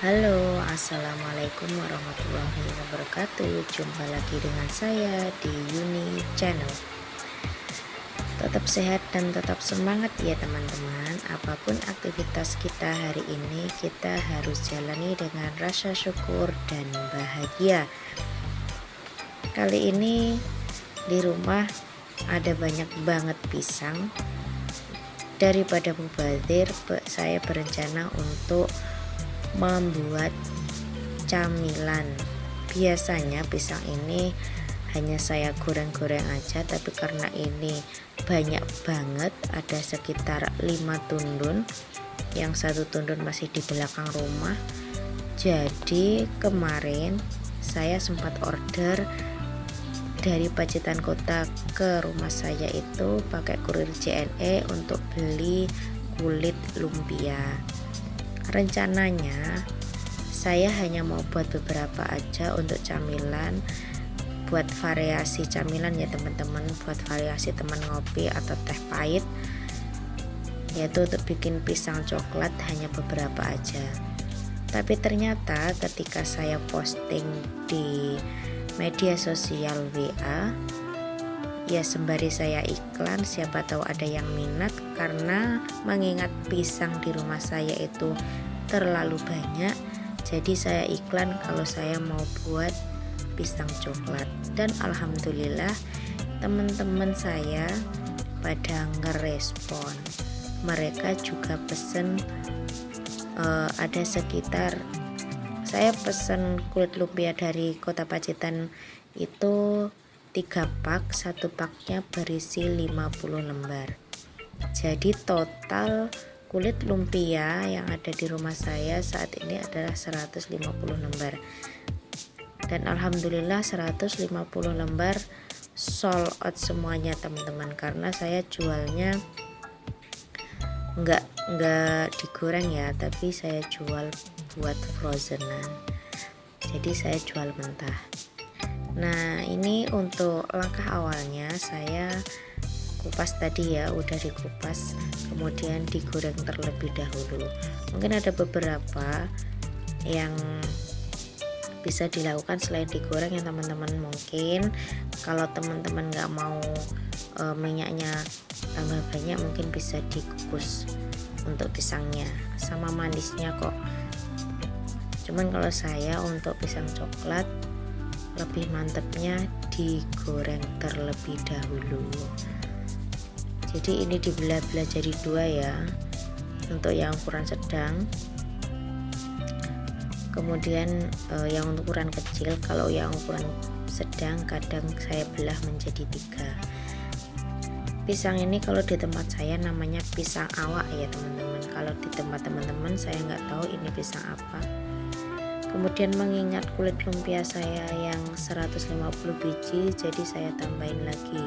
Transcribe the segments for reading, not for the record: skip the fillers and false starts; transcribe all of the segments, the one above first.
Halo, assalamualaikum warahmatullahi wabarakatuh. Jumpa lagi dengan saya di Uni Channel. Tetap sehat dan tetap semangat ya teman-teman. Apapun aktivitas kita hari ini, kita harus jalani dengan rasa syukur dan bahagia. Kali ini di rumah ada banyak banget pisang. Daripada mubazir, saya berencana untuk membuat camilan. Biasanya pisang ini hanya saya goreng-goreng aja, tapi karena ini banyak banget, ada sekitar 5 tundun, yang satu tundun masih di belakang rumah. Jadi kemarin saya sempat order dari Pacitan Kota ke rumah saya itu pakai kurir JNE untuk beli kulit lumpia. Rencananya saya hanya mau buat beberapa aja untuk camilan, buat variasi camilan ya teman-teman, buat variasi teman ngopi atau teh pahit, yaitu untuk bikin pisang coklat hanya beberapa aja. Tapi ternyata ketika saya posting di media sosial WA, ya sembari saya iklan, siapa tahu ada yang minat, karena mengingat pisang di rumah saya itu terlalu banyak, jadi saya iklan kalau saya mau buat pisang coklat. Dan alhamdulillah teman-teman saya pada ngerespon, mereka juga pesen. Ada sekitar, saya pesen kulit lumpia dari Kota Pacitan itu 3 pak, satu paknya berisi 50 lembar. Jadi total kulit lumpia yang ada di rumah saya saat ini adalah 150 lembar. Dan alhamdulillah 150 lembar sold out semuanya teman-teman, karena saya jualnya enggak digoreng ya, tapi saya jual buat frozenan. Jadi saya jual mentah. Nah, ini untuk langkah awalnya saya kupas tadi ya, udah dikupas, kemudian digoreng terlebih dahulu. Mungkin ada beberapa yang bisa dilakukan selain digoreng ya teman-teman. Mungkin kalau teman-teman nggak mau minyaknya tambah banyak, mungkin bisa dikukus untuk pisangnya, sama manisnya kok. Cuman kalau saya untuk pisang coklat lebih mantepnya digoreng terlebih dahulu. Jadi ini dibelah-belah jadi 2 ya, untuk yang ukuran sedang, kemudian yang untuk ukuran kecil. Kalau yang ukuran sedang kadang saya belah menjadi 3. Pisang ini kalau di tempat saya namanya pisang awak ya teman-teman. Kalau di tempat teman-teman saya nggak tahu ini pisang apa. Kemudian mengingat kulit lumpia saya yang 150 biji, jadi saya tambahin lagi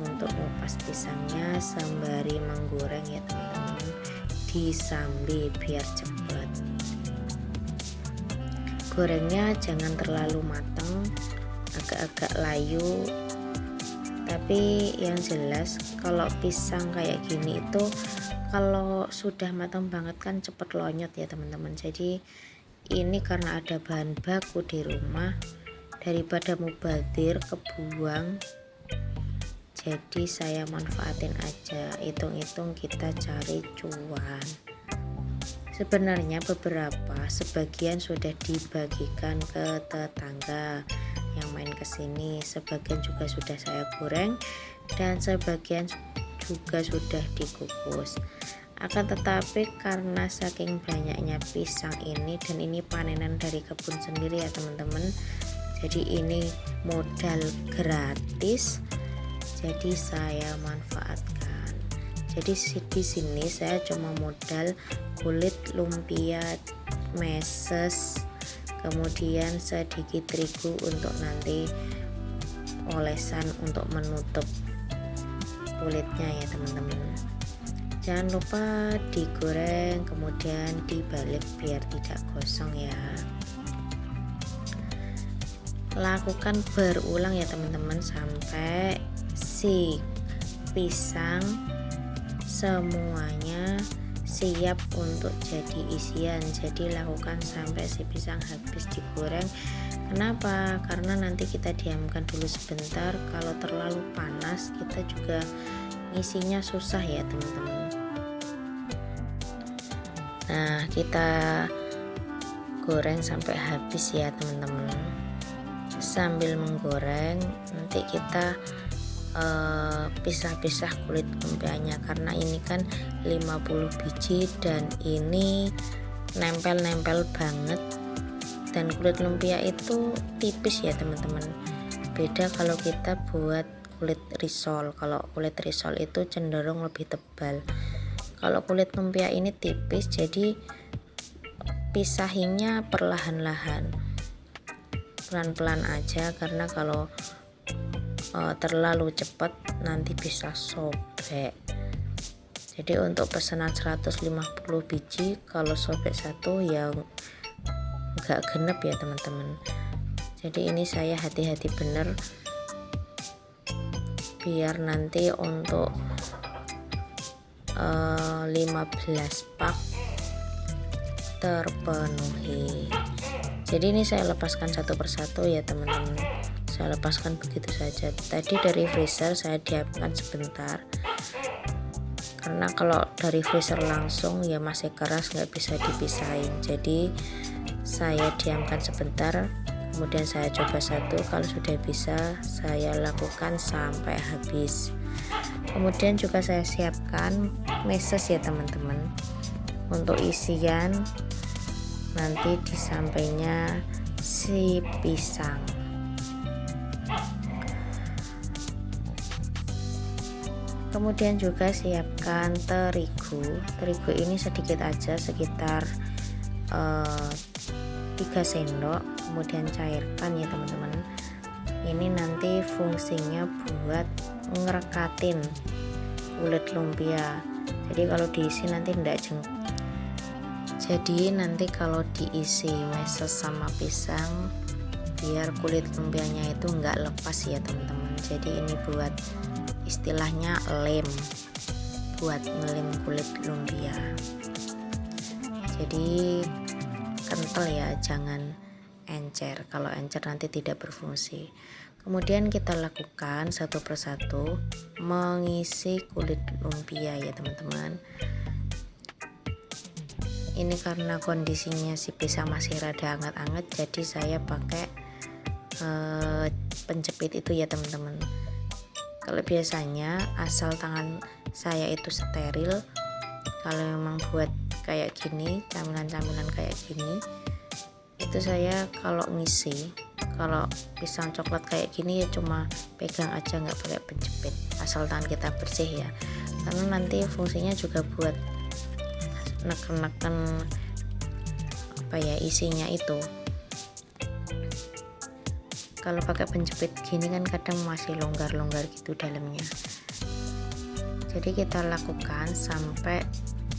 untuk ngupas pisangnya sembari menggoreng ya teman-teman, disambi biar cepat. Gorengnya jangan terlalu matang, agak-agak layu. Tapi yang jelas kalau pisang kayak gini itu kalau sudah matang banget kan cepet lonyot ya teman-teman. Jadi ini karena ada bahan baku di rumah, daripada mubazir kebuang, jadi saya manfaatin aja. Hitung-hitung kita cari cuan. Sebenarnya sebagian sudah dibagikan ke tetangga yang main kesini, sebagian juga sudah saya goreng, dan sebagian juga sudah dikukus. Akan tetapi karena saking banyaknya pisang ini, dan ini panenan dari kebun sendiri ya teman-teman, jadi ini modal gratis, jadi saya manfaatkan. Jadi di sini saya cuma modal kulit lumpia, meses, kemudian sedikit terigu untuk nanti olesan untuk menutup kulitnya ya teman-teman. Jangan lupa digoreng kemudian dibalik biar tidak gosong ya. Lakukan berulang ya teman-teman sampai si pisang semuanya siap untuk jadi isian. Jadi lakukan sampai si pisang habis digoreng. Kenapa? Karena nanti kita diamkan dulu sebentar. Kalau terlalu panas kita juga ngisinya susah ya teman-teman. Nah, kita goreng sampai habis ya teman-teman. Sambil menggoreng nanti kita pisah-pisah kulit lumpianya, karena ini kan 50 biji dan ini nempel-nempel banget, dan kulit lumpia itu tipis ya teman-teman. Beda kalau kita buat kulit risol. Kalau kulit risol itu cenderung lebih tebal. Kalau kulit lumpia ini tipis, jadi pisahinnya perlahan-lahan, pelan-pelan aja, karena kalau terlalu cepat nanti bisa sobek. Jadi untuk pesanan 150 biji, kalau sobek satu ya nggak genep ya teman-teman. Jadi ini saya hati-hati bener biar nanti untuk 15 pak terpenuhi. Jadi ini saya lepaskan satu persatu ya teman-teman. Saya lepaskan begitu saja. Tadi dari freezer saya diamkan sebentar, karena kalau dari freezer langsung ya masih keras, nggak bisa dipisahin. Jadi saya diamkan sebentar, kemudian saya coba satu. Kalau sudah bisa saya lakukan sampai habis. Kemudian juga saya siapkan meses ya teman-teman, untuk isian nanti di sampingnya si pisang. Kemudian juga siapkan terigu. Terigu ini sedikit aja, sekitar 3 sendok. Kemudian cairkan ya teman-teman. Ini nanti fungsinya buat ngerekatin kulit lumpia. Jadi kalau diisi nanti enggak jengkel. Jadi nanti kalau diisi meses sama pisang, biar kulit lumpianya itu enggak lepas ya teman-teman. Jadi ini buat istilahnya lem, buat ngelem kulit lumpia. Jadi kental ya, jangan encer. Kalau encer nanti tidak berfungsi. Kemudian kita lakukan satu persatu mengisi kulit lumpia ya teman-teman. Ini karena kondisinya si pisang masih rada anget-anget, jadi saya pakai penjepit itu ya teman-teman. Kalau biasanya asal tangan saya itu steril, kalau memang buat kayak gini, camilan-camilan kayak gini, itu saya kalau ngisi, kalau pisang coklat kayak gini ya cuma pegang aja, nggak pakai penjepit, asal tangan kita bersih ya, karena nanti fungsinya juga buat neken-neken apa ya, isinya itu. Kalau pakai penjepit gini kan kadang masih longgar-longgar gitu dalamnya. Jadi kita lakukan sampai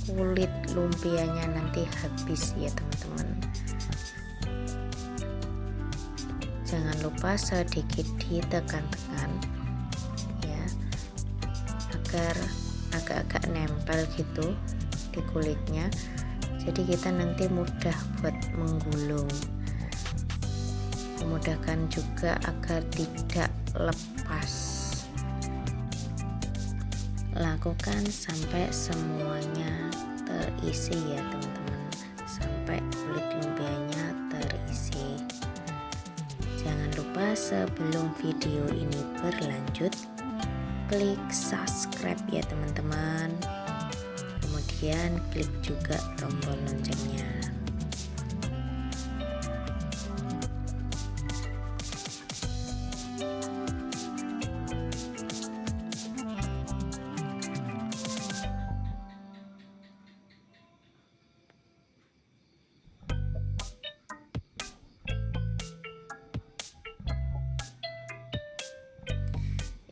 kulit lumpianya nanti habis ya teman-teman. Jangan lupa sedikit ditekan-tekan ya, agar agak-agak nempel gitu di kulitnya. Jadi kita nanti mudah buat menggulung, memudahkan juga agar tidak lepas. Lakukan sampai semuanya terisi ya teman-teman, sampai kulit lumpianya terisi. Jangan lupa sebelum video ini berlanjut, klik subscribe ya teman-teman, kemudian klik juga tombol loncengnya.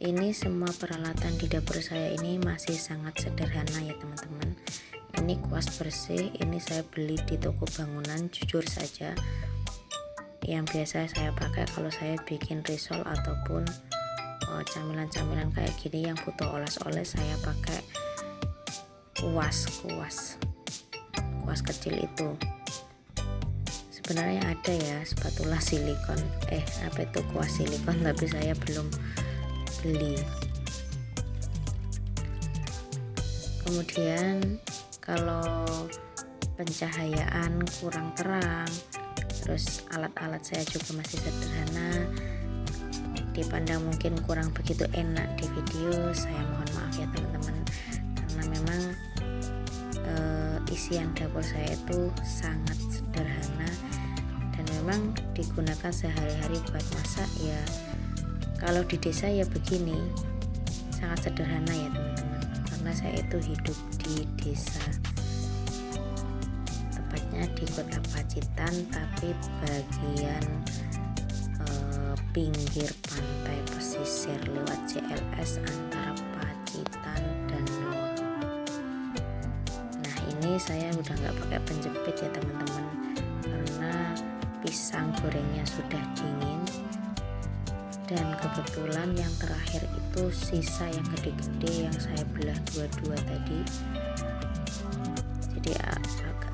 Ini semua peralatan di dapur saya ini masih sangat sederhana ya teman-teman. Ini kuas bersih, ini saya beli di toko bangunan, jujur saja. Yang biasa saya pakai kalau saya bikin risol ataupun camilan-camilan kayak gini yang butuh oles-oles, saya pakai kuas. kuas kecil itu. Sebenarnya ada ya spatula silikon, apa itu kuas silikon, tapi saya belum beli. Kemudian kalau pencahayaan kurang terang, terus alat-alat saya juga masih sederhana, dipandang mungkin kurang begitu enak di video, saya mohon maaf ya teman-teman, karena memang isian dapur saya itu sangat sederhana dan memang digunakan sehari-hari buat masak ya. Kalau di desa ya begini, sangat sederhana ya teman-teman, karena saya itu hidup di desa, tepatnya di kota Pacitan, tapi bagian pinggir pantai pesisir lewat CLS antara Pacitan dan Loro. Nah ini saya udah nggak pakai penjepit ya teman-teman, karena pisang gorengnya sudah dingin, dan kebetulan yang terakhir itu sisa yang gede-gede yang saya belah dua-dua tadi, jadi agak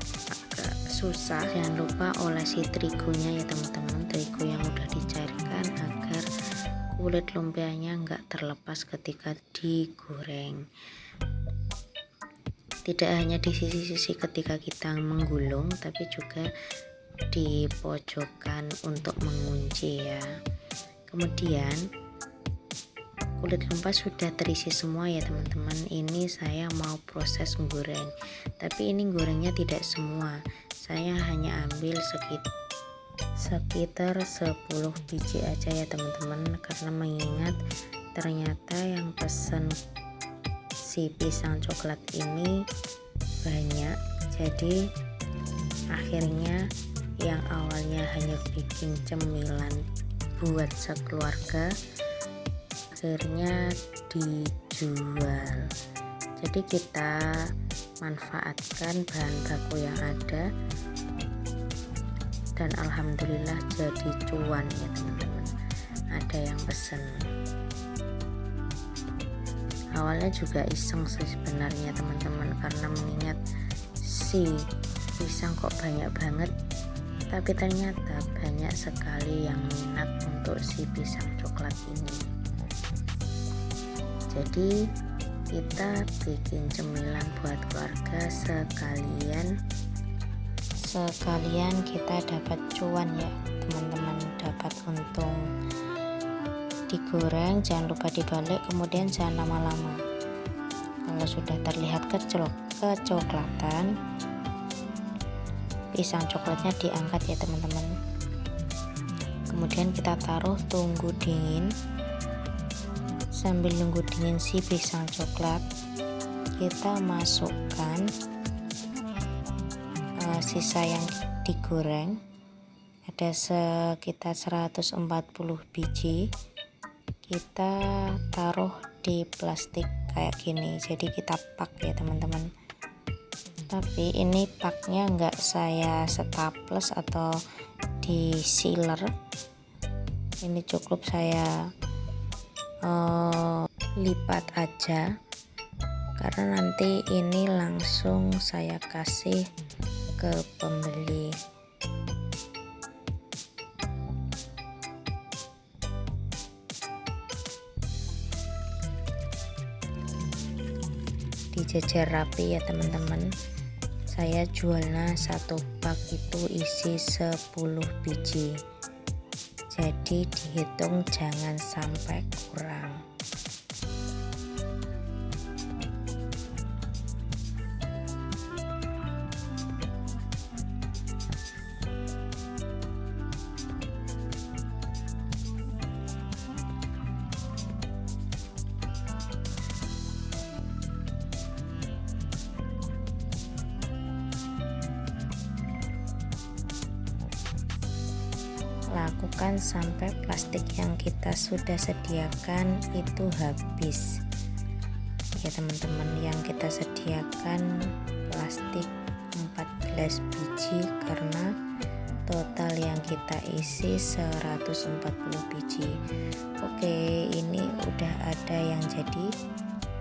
susah. Jangan lupa olesi terigunya ya teman-teman, terigu yang udah dicairkan agar kulit lumpianya nggak terlepas ketika digoreng. Tidak hanya di sisi-sisi ketika kita menggulung, tapi juga di pojokan untuk mengunci ya. Kemudian kulit lumpia sudah terisi semua ya teman-teman. Ini saya mau proses goreng, tapi ini gorengnya tidak semua, saya hanya ambil sekitar 10 biji aja ya teman-teman, karena mengingat ternyata yang pesen si pisang coklat ini banyak, jadi akhirnya yang awalnya hanya bikin cemilan buat sekeluarga akhirnya dijual. Jadi kita manfaatkan bahan baku yang ada dan alhamdulillah jadi cuan ya teman-teman, ada yang pesen. Awalnya juga iseng sih sebenarnya teman-teman, karena mengingat si pisang kok banyak banget, tapi ternyata banyak sekali yang minat untuk si pisang coklat ini. Jadi kita bikin cemilan buat keluarga, sekalian kita dapat cuan ya teman-teman, dapat untung. Digoreng jangan lupa dibalik, kemudian jangan lama-lama. Kalau sudah terlihat kecoklatan, pisang coklatnya diangkat ya teman-teman. Kemudian kita taruh, tunggu dingin. Sambil nunggu dingin si pisang coklat, kita masukkan sisa yang digoreng, ada sekitar 140 biji. Kita taruh di plastik kayak gini, jadi kita pak ya teman-teman. Tapi ini paknya enggak saya staples atau di sealer, ini cukup saya lipat aja, karena nanti ini langsung saya kasih ke pembeli. Dijejer rapi ya teman-teman. Saya jualnya satu pak itu isi 10 biji, jadi dihitung jangan sampai kurang. Lakukan sampai plastik yang kita sudah sediakan itu habis ya teman-teman. Yang kita sediakan plastik 14 biji, karena total yang kita isi 140 biji. Oke, ini udah ada yang jadi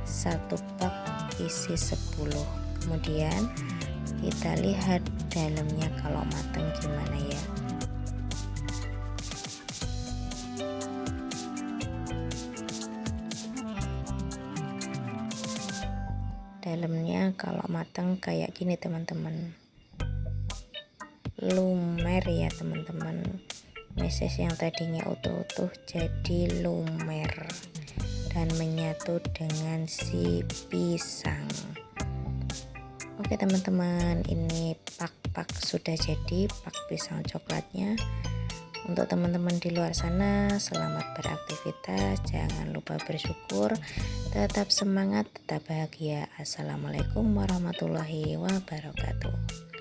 satu pak isi 10. Kemudian Kita lihat dalamnya kalau matang gimana ya. Dalamnya kalau matang kayak gini teman-teman, lumer ya teman-teman. Meses yang tadinya utuh-utuh jadi lumer dan menyatu dengan si pisang. Oke teman-teman, ini pak sudah jadi, pak pisang coklatnya. Untuk teman-teman di luar sana, selamat beraktivitas, jangan lupa bersyukur, tetap semangat, tetap bahagia. Assalamualaikum warahmatullahi wabarakatuh.